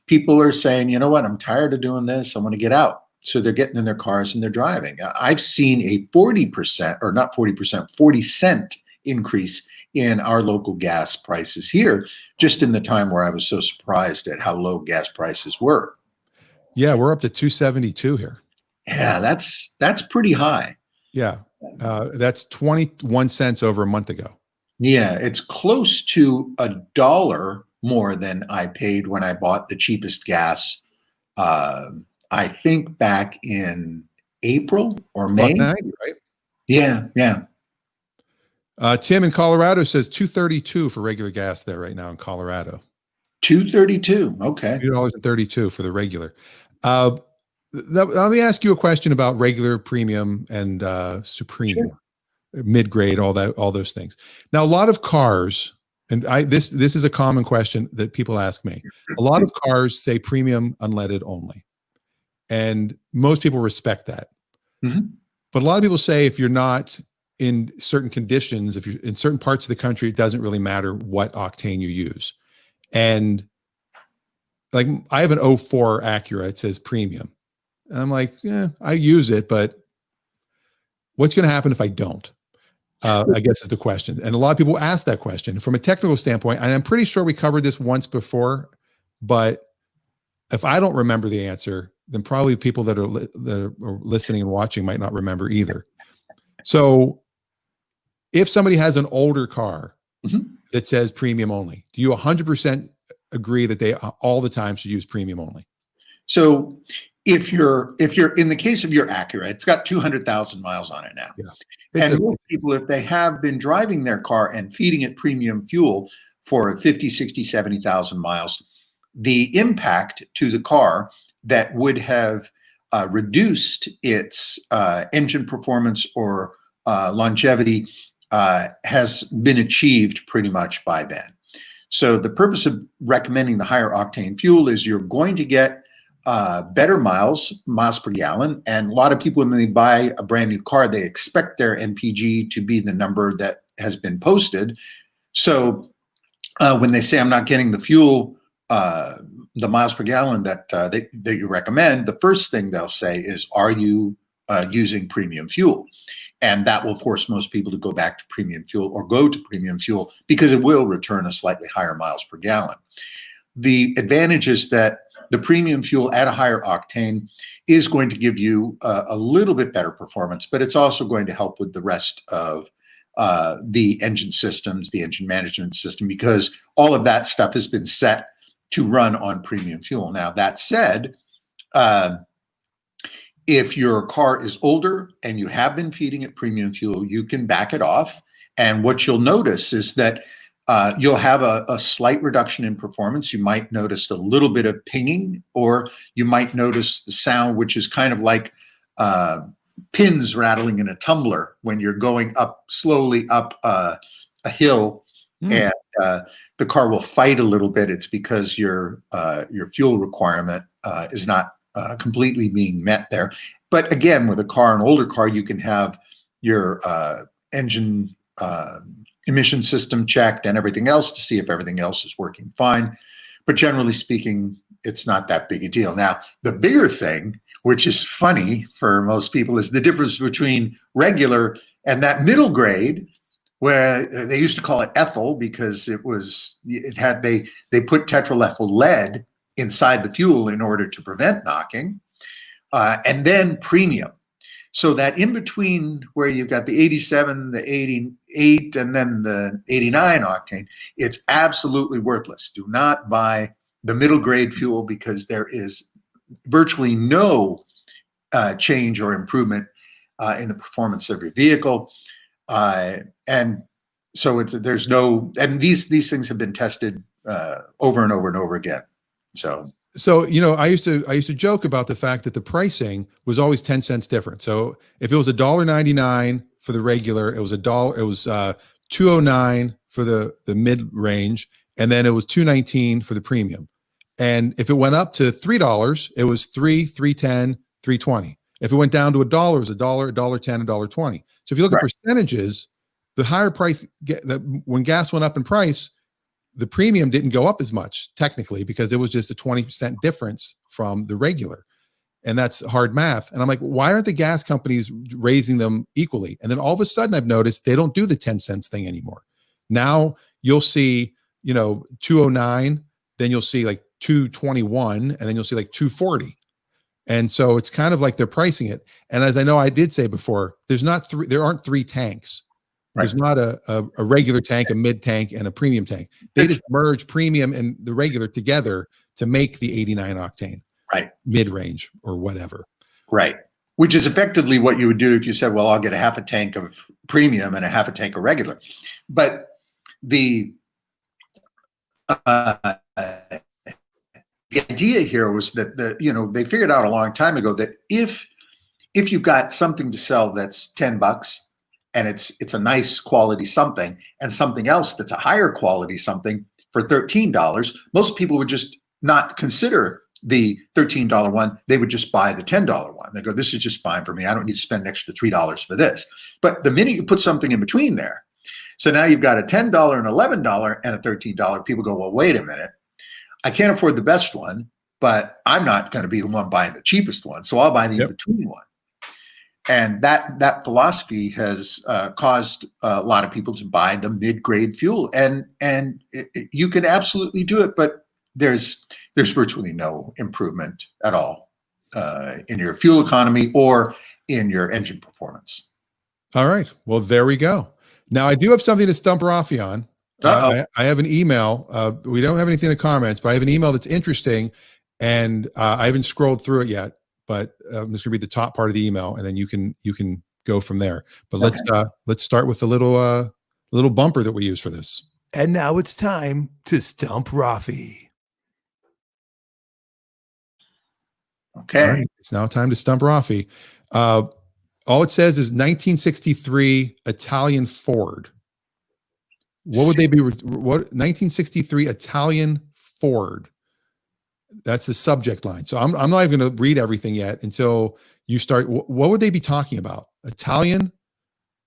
People are saying, you know what, I'm tired of doing this. I want to get out. So they're getting in their cars and they're driving. I've seen a 40%, or not 40%, 40 cent increase in our local gas prices here, just in the time where I was so surprised at how low gas prices were. Yeah, we're up to 272 here. Yeah, that's pretty high. Yeah, that's 21 cents over a month ago. Yeah, it's close to $1 more than I paid when I bought the cheapest gas. I think back in April or May. $1.90, right? Yeah. Tim in Colorado says $2.32 for regular gas there right now in Colorado. $2.32. Okay. $2.32 for the regular. Let me ask you a question about regular, premium, and supreme, mid-grade, all those things. Now, a lot of cars, and this is a common question that people ask me. A lot of cars say premium unleaded only, and most people respect that. Mm-hmm. But a lot of people say if you're not in certain conditions, if you're in certain parts of the country, it doesn't really matter what octane you use. And like I have an '04 Acura, it says premium. And I'm like, yeah, I use it, but what's going to happen if I don't? I guess is the question. And a lot of people ask that question from a technical standpoint. And I'm pretty sure we covered this once before, but if I don't remember the answer, then probably people that are listening and watching might not remember either. So if somebody has an older car that says premium only, do you 100% agree that they all the time should use premium only? So if you're in the case of your Acura, it's got 200,000 miles on it now. Yeah. And most people, if they have been driving their car and feeding it premium fuel for 50, 60, 70,000 miles, the impact to the car that would have reduced its engine performance or longevity has been achieved pretty much by then. So the purpose of recommending the higher octane fuel is you're going to get better miles per gallon. And a lot of people, when they buy a brand new car, they expect their MPG to be the number that has been posted. So when they say I'm not getting the fuel, the miles per gallon that you recommend, the first thing they'll say is, are you using premium fuel? And that will force most people to go back to premium fuel or go to premium fuel because it will return a slightly higher miles per gallon. The advantage is that the premium fuel at a higher octane is going to give you a little bit better performance, but it's also going to help with the rest of the engine systems, the engine management system, because all of that stuff has been set to run on premium fuel. Now, that said, if your car is older and you have been feeding it premium fuel, you can back it off. And what you'll notice is that you'll have a slight reduction in performance. You might notice a little bit of pinging, or you might notice the sound, which is kind of like pins rattling in a tumbler when you're going up slowly up a hill, and the car will fight a little bit. It's because your fuel requirement is not completely being met there. But again, with an older car, you can have your engine emission system checked and everything else to see if everything else is working fine. But generally speaking, it's not that big a deal. Now, the bigger thing, which is funny for most people, is the difference between regular and that middle grade, where they used to call it ethyl because they put tetraethyl lead inside the fuel in order to prevent knocking, and then premium. So that in between, where you've got the 87, the 88, and then the 89 octane, it's absolutely worthless. Do not buy the middle grade fuel because there is virtually no change or improvement in the performance of your vehicle. And so there's no, and these things have been tested over and over and over again. So, you know, I used to joke about the fact that the pricing was always 10 cents different. So if it was $1.99 for the regular, it was $2.09 for the mid range, and then it was $2.19 for the premium. And if it went up to $3, it was $3.10, $3.20. If it went down to $1, it was $1, $1.10, $1.20. So if you look at percentages, the higher price, when gas went up in price, the premium didn't go up as much technically because it was just a 20% difference from the regular. And that's hard math. And I'm like, why aren't the gas companies raising them equally? And then all of a sudden I've noticed they don't do the 10 cents thing anymore. Now you'll see, you know, 209, then you'll see like 221, and then you'll see like 240. And so it's kind of like they're pricing it. And as I know I did say before, there aren't three tanks. Right. There's not a regular tank, a mid tank, and a premium tank. They just merge premium and the regular together to make the 89 octane, right, mid range or whatever. Right. Which is effectively what you would do if you said, well, I'll get a half a tank of premium and a half a tank of regular. But the idea here was that they figured out a long time ago that if you've got something to sell that's $10 and it's a nice quality something, and something else that's a higher quality something for $13, most people would just not consider the $13 one, they would just buy the $10 one. They go, this is just fine for me. I don't need to spend an extra $3 for this. But the minute you put something in between there, so now you've got a $10, an $11, and a $13, people go, well, wait a minute. I can't afford the best one, but I'm not going to be the one buying the cheapest one. So I'll buy the in-between one. And that philosophy has caused a lot of people to buy the mid-grade fuel. And you can absolutely do it, but there's virtually no improvement at all in your fuel economy or in your engine performance. All right. Well, there we go. Now, I do have something to stump Rafi on. I have an email. We don't have anything in the comments, but I have an email that's interesting, and I haven't scrolled through it yet. But I'm just gonna read the top part of the email, and then you can go from there. But let's start with the little bumper that we use for this. And now it's time to stump Rafi. Okay, all right, it's now time to stump Rafi. All it says is 1963 Italian Ford. What would they be? What 1963 Italian Ford? That's the subject line. So I'm not even going to read everything yet until you start. What would they be talking about? Italian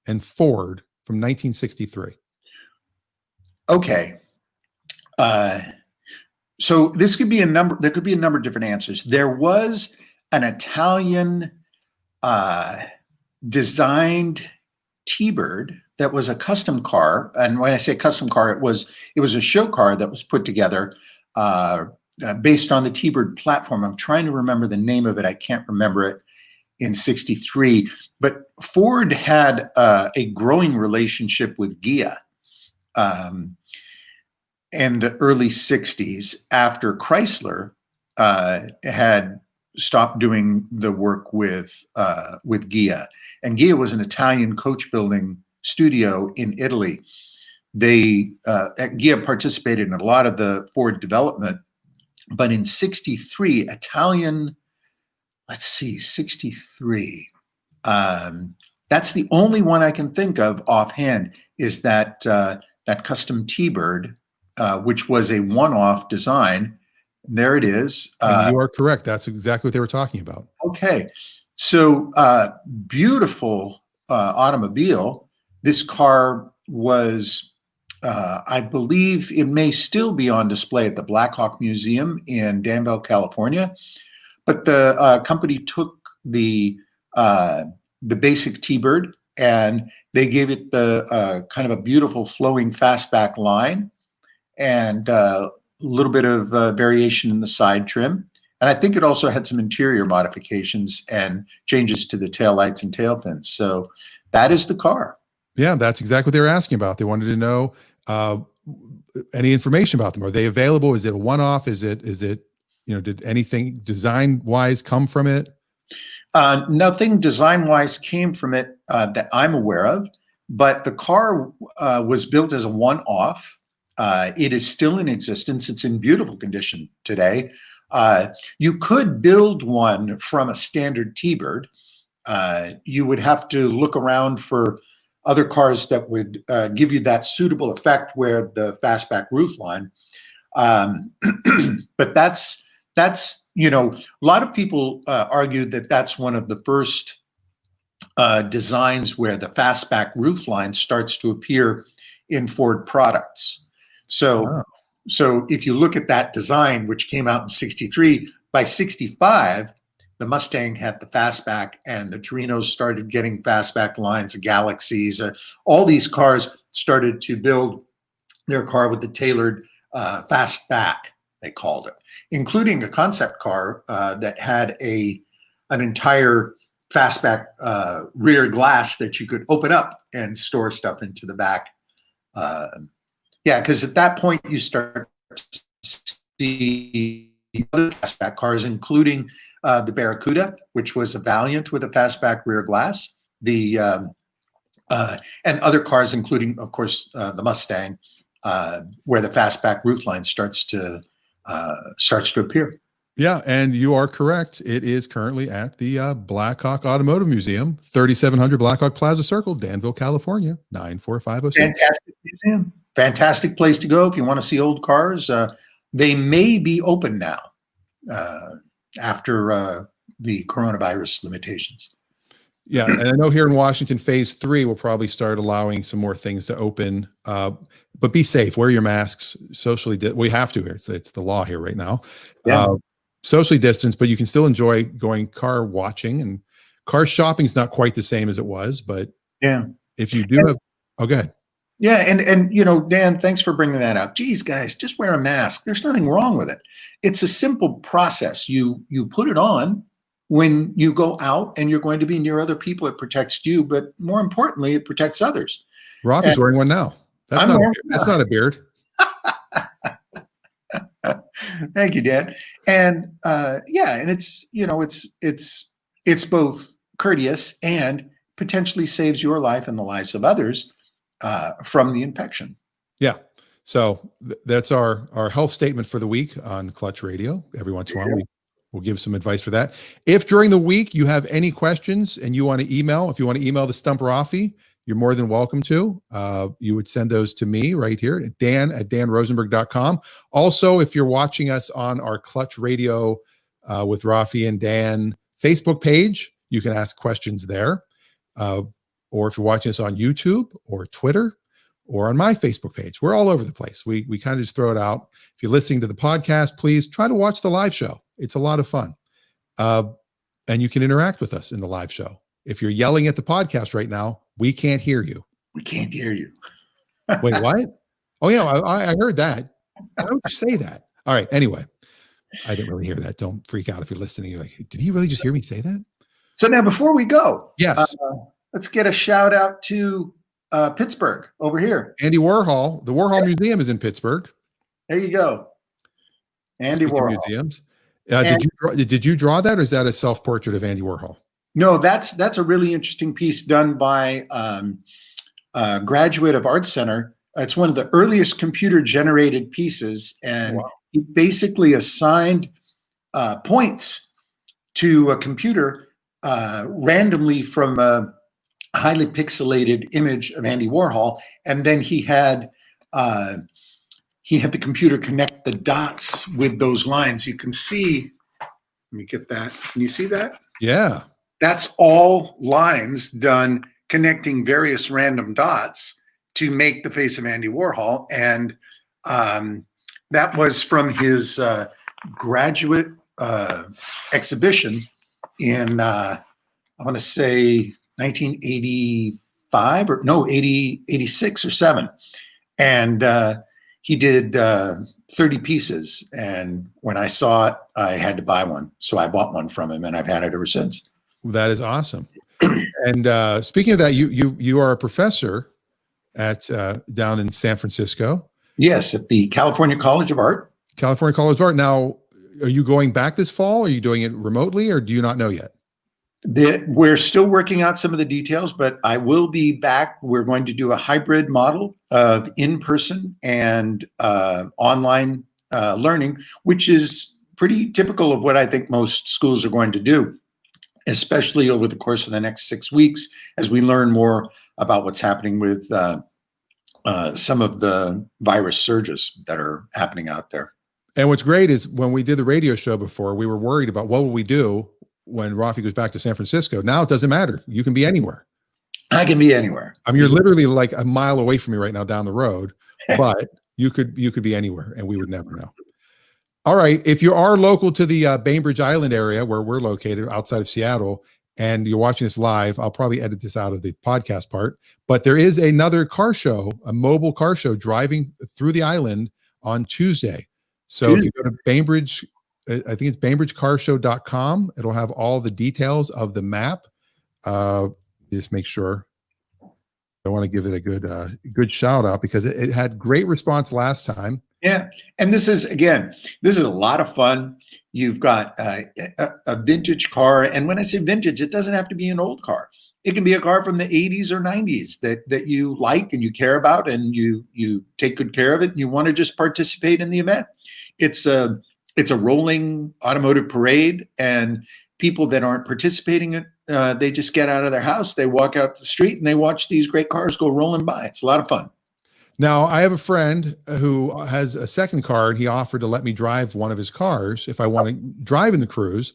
and Ford from 1963. Okay. So this could be a number. There could be a number of different answers. There was an Italian designed T-Bird that was a custom car, and when I say custom car, it was a show car that was put together based on the T-Bird platform. I'm trying to remember the name of it. I can't remember it in '63. But Ford had a growing relationship with Ghia in the early '60s after Chrysler had stopped doing the work with Ghia. And Ghia was an Italian coach building studio in Italy. Ghia participated in a lot of the Ford development, but in '63, Italian, let's see, '63. That's the only one I can think of offhand, is that custom T-Bird, which was a one-off design. There it is. And you are correct. That's exactly what they were talking about. Okay. So beautiful automobile. This car was, I believe it may still be on display at the Black Hawk Museum in Danville, California. But the company took the basic T-Bird and they gave it the kind of a beautiful flowing fastback line and a little bit of variation in the side trim. And I think it also had some interior modifications and changes to the taillights and tail fins. So that is the car. Yeah, that's exactly what they were asking about. They wanted to know any information about them. Are they available? Is it a one-off? Is it, did anything design-wise come from it? Nothing design-wise came from it that I'm aware of, but the car was built as a one-off. It is still in existence. It's in beautiful condition today. You could build one from a standard T-Bird. You would have to look around for other cars that would give you that suitable effect where the fastback roof line. But that's a lot of people argue that that's one of the first designs where the fastback roof line starts to appear in Ford products. So if you look at that design, which came out in '63, by '65, the Mustang had the fastback and the Torinos started getting fastback lines, the Galaxies, all these cars started to build their car with the tailored fastback, they called it, including a concept car that had an entire fastback rear glass that you could open up and store stuff into the back. Yeah, because at that point you start to see other fastback cars, including the Barracuda, which was a Valiant with a fastback rear glass, and other cars, including, of course, the Mustang, where the fastback roof line starts to appear. Yeah, and you are correct. It is currently at the Black Hawk Automotive Museum, 3700 Black Hawk Plaza Circle, Danville, California, 94506. Fantastic museum. Fantastic place to go if you want to see old cars. They may be open now. after the coronavirus limitations. Yeah, and I know here in Washington, phase 3 will probably start allowing some more things to open. But be safe, wear your masks, we have to. It's the law here right now. Yeah. Socially distance, but you can still enjoy going car watching, and car shopping is not quite the same as it was. But Yeah, if you do have, go ahead. yeah, and Dan, thanks for bringing that up. Geez, guys, just wear a mask. There's nothing wrong with it. It's a simple process. You put it on when you go out and you're going to be near other people. It protects you, but more importantly, it protects others. Rafi's wearing one now. That's not a beard. Thank you, Dan. And and it's both courteous and potentially saves your life and the lives of others from the infection. Yeah. So that's our health statement for the week on Clutch Radio. Every once in a while, we'll give some advice for that. If during the week you have any questions and you want to email, if you want to email the Stump Raffi, you're more than welcome to. You would send those to me right here at dan@danrosenberg.com. Also, if you're watching us on our Clutch Radio with Raffi and Dan Facebook page, you can ask questions there. Or if you're watching us on YouTube or Twitter or on my Facebook page, we're all over the place. We kind of just throw it out. If you're listening to the podcast, please try to watch the live show. It's a lot of fun. And you can interact with us in the live show. If you're yelling at the podcast right now, we can't hear you. We can't hear you. Wait, what? Oh, yeah, I heard that. Why would you say that? All right. Anyway, I didn't really hear that. Don't freak out if you're listening. You're like, did he really just hear me say that? So now, before we go, yes, let's get a shout out to Pittsburgh over here. Andy Warhol. The Warhol Museum is in Pittsburgh. There you go. Andy Warhol. Museums. Did you draw that, or is that a self-portrait of Andy Warhol? No, that's a really interesting piece done by a graduate of Art Center. It's one of the earliest computer-generated pieces, and he basically assigned points to a computer randomly from a highly pixelated image of Andy Warhol, and then he had the computer connect the dots with those lines. You can see. Let me get that. Can you see that? Yeah. That's all lines done connecting various random dots to make the face of Andy Warhol. And that was from his graduate exhibition in, I want to say 1985 or no, 86 or 7. And he did 30 pieces. And when I saw it, I had to buy one. So I bought one from him, and I've had it ever since. That is awesome. And speaking of that, you are a professor at down in San Francisco. Yes, at the California College of Art. California College of Art. Now, are you going back this fall? Are you doing it remotely, or do you not know yet? We're still working out some of the details, but I will be back. We're going to do a hybrid model of in-person and online learning, which is pretty typical of what I think most schools are going to do, especially over the course of the next 6 weeks as we learn more about what's happening with some of the virus surges that are happening out there. And what's great is when we did the radio show before, we were worried about what will we do when Raffi goes back to San Francisco. Now it doesn't matter. You can be anywhere. I can be anywhere. I mean, you're literally like a mile away from me right now down the road, but you could be anywhere and we would never know. All right. If you are local to the Bainbridge Island area where we're located outside of Seattle, and you're watching this live, I'll probably edit this out of the podcast part, but there is another car show, a mobile car show driving through the island on Tuesday. So if you go to Bainbridge, I think it's BainbridgeCarshow.com. It'll have all the details of the map. Just make sure. I want to give it a good shout out because it had great response last time. Yeah. And this is a lot of fun. You've got a vintage car. And when I say vintage, it doesn't have to be an old car. It can be a car from the 80s or 90s that you like and you care about, and you take good care of it, and you want to just participate in the event. It's a rolling automotive parade, and people that aren't participating in it, they just get out of their house, they walk out the street, and they watch these great cars go rolling by. It's a lot of fun. Now, I have a friend who has a second car, and he offered to let me drive one of his cars if I want to drive in the cruise.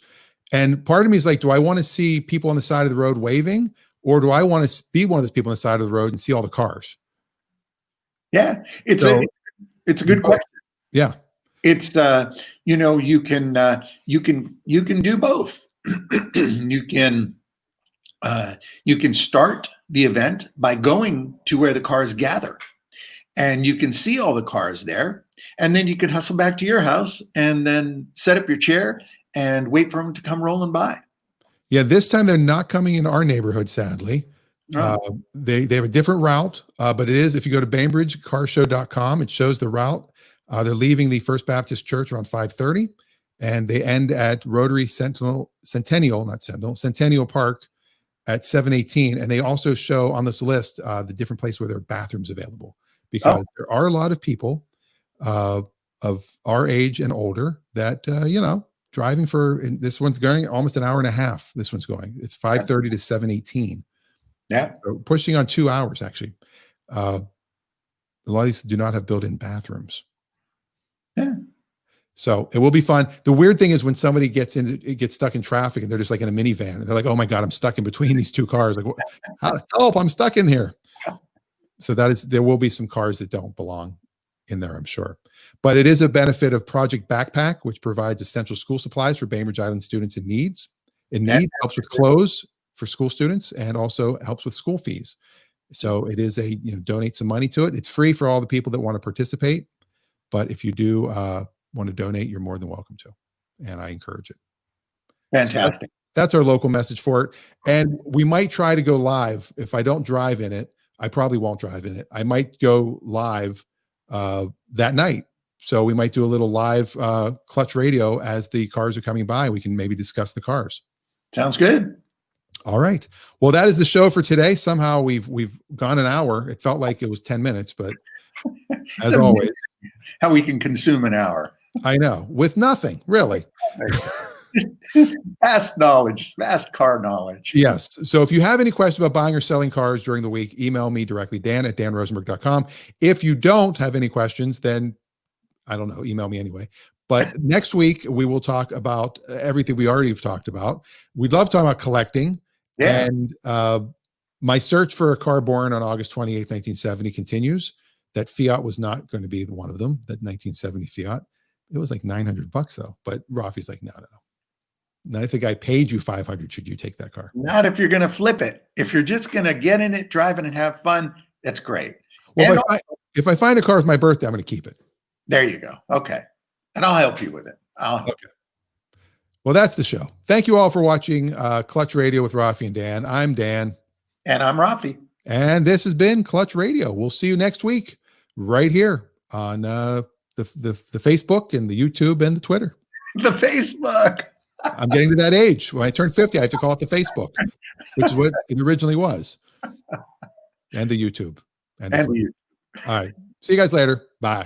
And part of me is like, do I want to see people on the side of the road waving, or do I want to be one of those people on the side of the road and see all the cars? Yeah, it's So, a good question. Yeah. It's you can do both. You can start the event by going to where the cars gather, and you can see all the cars there, and then you can hustle back to your house and then set up your chair and wait for them to come rolling by. Yeah, this time they're not coming in our neighborhood, sadly. They have a different route, but it is, if you go to BainbridgeCarshow.com, it shows the route. They're leaving the First Baptist Church around 5:30, and they end at Rotary Centennial Park at 7:18. And they also show on this list the different places where there are bathrooms available, because there are a lot of people of our age and older that driving for, and this one's going almost an hour and a half. This one's going. It's 5:30 to 7:18. Yeah, So pushing on 2 hours actually. A lot of these do not have built-in bathrooms. Yeah. So it will be fun. The weird thing is when somebody gets stuck in traffic and they're just like in a minivan and they're like, "Oh my God, I'm stuck in between these two cars. Like, help, I'm stuck in here." So there will be some cars that don't belong in there, I'm sure. But it is a benefit of Project Backpack, which provides essential school supplies for Bainbridge Island students in need, helps with clothes for school students, and also helps with school fees. So it is donate some money to it. It's free for all the people that want to participate. But if you do want to donate, you're more than welcome to. And I encourage it. Fantastic. So that's our local message for it. And we might try to go live. If I don't drive in it, I probably won't drive in it. I might go live that night. So we might do a little live Clutch Radio as the cars are coming by. We can maybe discuss the cars. Sounds good. All right. Well, that is the show for today. Somehow we've gone an hour. It felt like it was 10 minutes, but as always, how we can consume an hour. I know, with nothing really. Vast knowledge, vast car knowledge. Yes. So if you have any questions about buying or selling cars during the week, email me directly, Dan@danrosenberg.com. If you don't have any questions, then I don't know, email me anyway. But next week, we will talk about everything we already have talked about. We'd love talking about collecting. Yeah. And my search for a car born on August 28th, 1970 continues. That Fiat was not going to be one of them, that 1970 Fiat. It was like $900 though. But Rafi's like, no. Not if the guy paid you $500, should you take that car? Not if you're going to flip it. If you're just going to get in it, drive it, and have fun, that's great. Well, if I find a car with my birthday, I'm going to keep it. There you go. Okay. And I'll help you with it. Okay. Well, that's the show. Thank you all for watching Clutch Radio with Raffi and Dan. I'm Dan. And I'm Raffi. And this has been Clutch Radio. We'll see you next week right here on the Facebook and the YouTube and the Twitter. The Facebook. I'm getting to that age. When I turn 50, I have to call it the Facebook, which is what it originally was. And the YouTube. And the YouTube. All right. See you guys later. Bye.